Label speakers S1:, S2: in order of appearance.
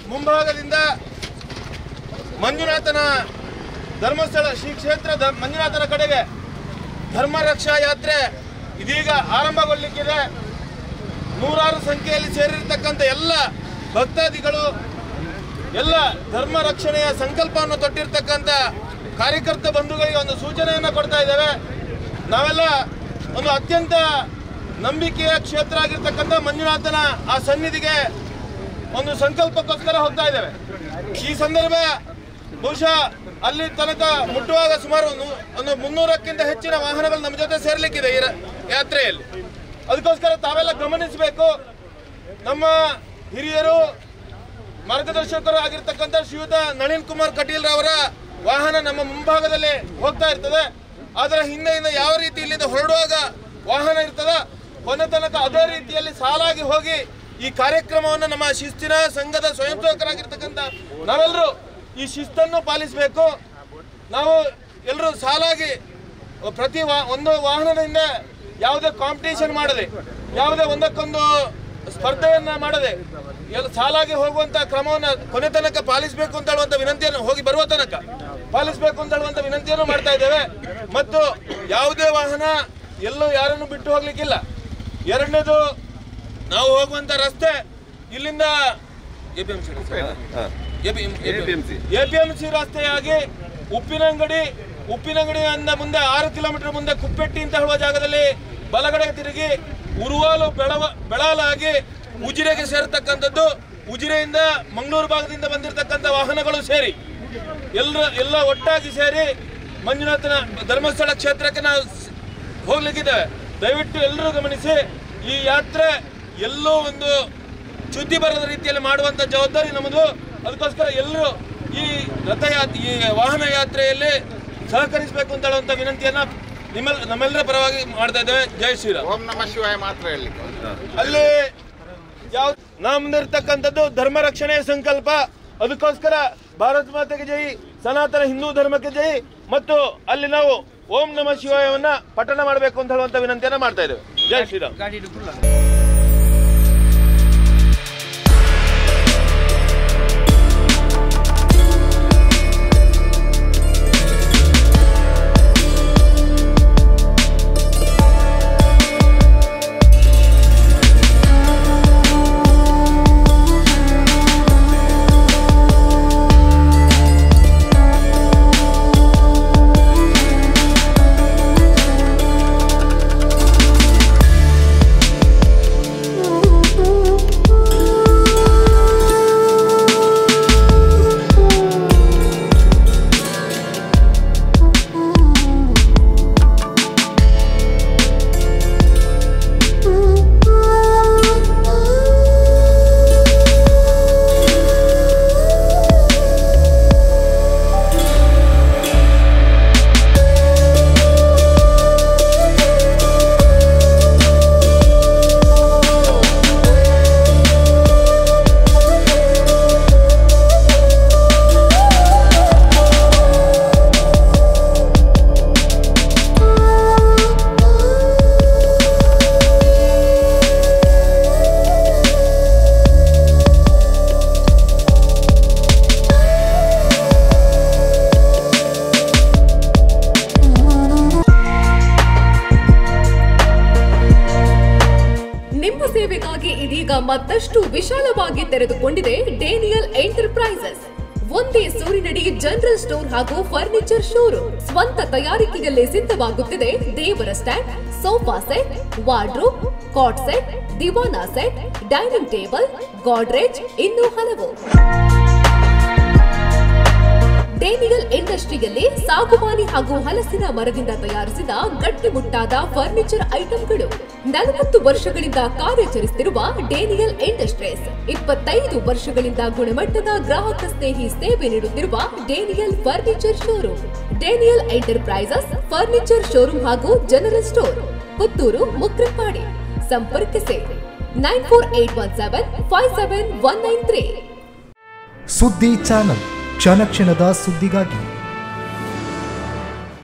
S1: ಮುಂಭಾಗದಿಂದ ಮಂಜುನಾಥನ ಧರ್ಮಸ್ಥಳ ಶ್ರೀ ಕ್ಷೇತ್ರ ಮಂಜುನಾಥನ ಕಡೆಗೆ ಧರ್ಮ ರಕ್ಷಾ ಯಾತ್ರೆ ಇದೀಗ ಆರಂಭಗೊಳ್ಳಲಿಕ್ಕಿದೆ. ನೂರಾರು ಸಂಖ್ಯೆಯಲ್ಲಿ ಸೇರಿರ್ತಕ್ಕಂಥ ಎಲ್ಲ ಭಕ್ತಾದಿಗಳು, ಎಲ್ಲ ಧರ್ಮ ರಕ್ಷಣೆಯ ಸಂಕಲ್ಪವನ್ನು ತೊಟ್ಟಿರ್ತಕ್ಕಂಥ ಕಾರ್ಯಕರ್ತ ಬಂಧುಗಳಿಗೆ ಒಂದು ಸೂಚನೆಯನ್ನು ಕೊಡ್ತಾ ಇದ್ದೇವೆ. ನಾವೆಲ್ಲ ಒಂದು ಅತ್ಯಂತ ನಂಬಿಕೆಯ ಕ್ಷೇತ್ರ ಆಗಿರ್ತಕ್ಕಂಥ ಮಂಜುನಾಥನ ಆ ಸನ್ನಿಧಿಗೆ ಒಂದು ಸಂಕಲ್ಪಕ್ಕೋಸ್ಕರ ಹೋಗ್ತಾ ಇದ್ದೇವೆ. ಈ ಸಂದರ್ಭ ಬಹುಶಃ ಅಲ್ಲಿ ತನಕ ಮುಟ್ಟುವಾಗ ಸುಮಾರು ಒಂದು 300ಕ್ಕಿಂತ ಹೆಚ್ಚಿನ ವಾಹನಗಳು ನಮ್ಮ ಜೊತೆ ಸೇರ್ಲಿಕ್ಕಿದೆ ಈ ಯಾತ್ರೆಯಲ್ಲಿ. ಅದಕ್ಕೋಸ್ಕರ ತಾವೆಲ್ಲ ಗಮನಿಸಬೇಕು. ನಮ್ಮ ಹಿರಿಯರು ಮಾರ್ಗದರ್ಶಕರು ಆಗಿರ್ತಕ್ಕಂಥ ಶ್ರೀಯುತ ನಳಿನ್ ಕುಮಾರ್ ಕಟೀಲ್ ರವರ ವಾಹನ ನಮ್ಮ ಮುಂಭಾಗದಲ್ಲಿ ಹೋಗ್ತಾ ಇರ್ತದೆ. ಅದರ ಹಿಂದೆಯಿಂದ ಯಾವ ರೀತಿ ಇಲ್ಲಿಂದ ಹೊರಡುವಾಗ ವಾಹನ ಇರ್ತದ, ಕೊನೆ ತನಕ ಅದೇ ರೀತಿಯಲ್ಲಿ ಸಾಲಾಗಿ ಹೋಗಿ ಈ ಕಾರ್ಯಕ್ರಮವನ್ನು ನಮ್ಮ ಶಿಸ್ತಿನ ಸಂಘದ ಸ್ವಯಂ ಸೇವಕರಾಗಿರ್ತಕ್ಕಂಥ ನಾವೆಲ್ಲರೂ ಈ ಶಿಸ್ತನ್ನು ಪಾಲಿಸಬೇಕು. ನಾವು ಎಲ್ಲರೂ ಸಾಲಾಗಿ ಪ್ರತಿ ಒಂದು ವಾಹನದಿಂದ ಯಾವುದೇ ಕಾಂಪಿಟೇಷನ್ ಮಾಡದೆ, ಯಾವುದೇ ಒಂದಕ್ಕೊಂದು ಸ್ಪರ್ಧೆಯನ್ನ ಮಾಡದೆ ಎಲ್ಲ ಸಾಲಾಗಿ ಹೋಗುವಂತ ಕ್ರಮವನ್ನು ಕೊನೆ ತನಕ ಪಾಲಿಸಬೇಕು ಅಂತ ಹೇಳುವಂತ ವಿನಂತಿಯನ್ನು, ಹೋಗಿ ಬರುವ ತನಕ ಪಾಲಿಸಬೇಕು ಅಂತ ಹೇಳುವಂತ ವಿನಂತಿಯನ್ನು ಮಾಡ್ತಾ ಇದ್ದೇವೆ. ಮತ್ತು ಯಾವುದೇ ವಾಹನ ಎಲ್ಲೂ ಯಾರನ್ನು ಬಿಟ್ಟು ಹೋಗ್ಲಿಕ್ಕಿಲ್ಲ. ಎರಡನೇದು, ನಾವು ಹೋಗುವಂತ ರಸ್ತೆ ಇಲ್ಲಿಂದ ಎಪಿಎಂಸಿ ರಸ್ತೆಯಾಗಿ ಉಪ್ಪಿನಂಗಡಿಯಿಂದ ಮುಂದೆ 6 ಕಿಲೋಮೀಟರ್ ಮುಂದೆ ಕುಪ್ಪೆಟ್ಟಿ ಅಂತ ಹೇಳುವ ಜಾಗದಲ್ಲಿ ಬಲಗಡೆ ತಿರುಗಿ ಉರುವಾಲು ಬೆಳಾಲಾಗಿ ಉಜಿರೆಗೆ ಸೇರತಕ್ಕಂಥದ್ದು. ಉಜಿರೆಯಿಂದ ಮಂಗಳೂರು ಭಾಗದಿಂದ ಬಂದಿರತಕ್ಕಂಥ ವಾಹನಗಳು ಸೇರಿ ಎಲ್ಲ ಒಟ್ಟಾಗಿ ಸೇರಿ ಮಂಜುನಾಥನ ಧರ್ಮಸ್ಥಳ ಕ್ಷೇತ್ರಕ್ಕೆ ನಾವು ಹೋಗ್ಲಿಕ್ಕಿದ್ದೇವೆ. ದಯವಿಟ್ಟು ಎಲ್ಲರೂ ಗಮನಿಸಿ, ಈ ಯಾತ್ರೆ ಎಲ್ಲೋ ಒಂದು ಚ್ಯುತಿ ಬರದ ರೀತಿಯಲ್ಲಿ ಮಾಡುವಂತ ಜವಾಬ್ದಾರಿ ನಮ್ಮದು. ಅದಕ್ಕೋಸ್ಕರ ಎಲ್ಲರೂ ಈ ವಾಹನ ಯಾತ್ರೆಯಲ್ಲಿ ಸಹಕರಿಸಬೇಕು ಅಂತ ಹೇಳುವಂತ ವಿನಂತಿಯನ್ನ ನಮ್ಮೆಲ್ಲರ ಪರವಾಗಿ ಮಾಡ್ತಾ ಇದ್ದೇವೆ. ಜೈ ಶ್ರೀರಾಮ್.
S2: ಓಂ ನಮಃ ಶಿವಾಯ ಮಾತ್ರ ಹೇಳಿ.
S1: ಅಲ್ಲಿ ಯಾವ ನಮ್ದಿರ್ತಕ್ಕಂಥದ್ದು ಧರ್ಮ ರಕ್ಷಣೆಯ ಸಂಕಲ್ಪ. ಅದಕ್ಕೋಸ್ಕರ ಭಾರತ ಮಾತೆಗೆ ಜೈ, ಸನಾತನ ಹಿಂದೂ ಧರ್ಮಕ್ಕೆ ಜೈ. ಮತ್ತು ಅಲ್ಲಿ ನಾವು ಓಂ ನಮಃ ಶಿವಾಯವನ್ನ ಪಠಣ ಮಾಡಬೇಕು ಅಂತ ಹೇಳುವಂತ ವಿನಂತಿಯನ್ನ ಮಾಡ್ತಾ ಇದ್ದೇವೆ. ಜೈ ಶ್ರೀರಾಮ್.
S3: ಇದೀಗ ಮತ್ತಷ್ಟು ವಿಶಾಲವಾಗಿ ತೆರೆದುಕೊಂಡಿದೆ ಡೇನಿಯಲ್ ಎಂಟರ್ಪ್ರೈಸಸ್. ಒಂದೇ ಸೂರಿನಡಿ ಜನರಲ್ ಸ್ಟೋರ್ ಹಾಗೂ ಫರ್ನಿಚರ್ ಶೋರೂಮ್. ಸ್ವಂತ ತಯಾರಿಕೆಯಲ್ಲೇ ಸಿದ್ಧವಾಗುತ್ತಿದೆ ದೇವರ stand, sofa set, wardrobe, cot set, divan set, dining table, Godrej, ಇನ್ನೂ ಹಲವು. ಡೇನಿಯಲ್ ಇಂಡಸ್ಟ್ರಿಯಲ್ಲಿ ಸಾಗುವಾನಿ ಹಾಗೂ ಹಲಸಿನ ಮರದಿಂದ ತಯಾರಿಸಿದ ಗಟ್ಟಿಮುಟ್ಟಾದ ಫರ್ನಿಚರ್ ಐಟಂಗಳು. 40 ವರ್ಷಗಳಿಂದ ಕಾರ್ಯಾಚರಿಸುತ್ತಿರುವ ಡೇನಿಯಲ್ ಇಂಡಸ್ಟ್ರೀಸ್ 25 ವರ್ಷಗಳಿಂದ ಗುಣಮಟ್ಟದ ಗ್ರಾಹಕ ಸ್ನೇಹಿ ಸೇವೆ ನೀಡುತ್ತಿರುವ Daniel furniture showroom. Daniel enterprises furniture showroom ಹಾಗೂ ಜನರಲ್ ಸ್ಟೋರ್, ಪುತ್ತೂರು, ಮುಕ್ರಪಾಡಿ. ಸಂಪರ್ಕಿಸಿ 9481757193.
S4: ಸುದ್ದಿ ಚಾನಲ್, ಕ್ಷಣ ಕ್ಷಣದ ಸುದ್ದಿಗಾಗಿ.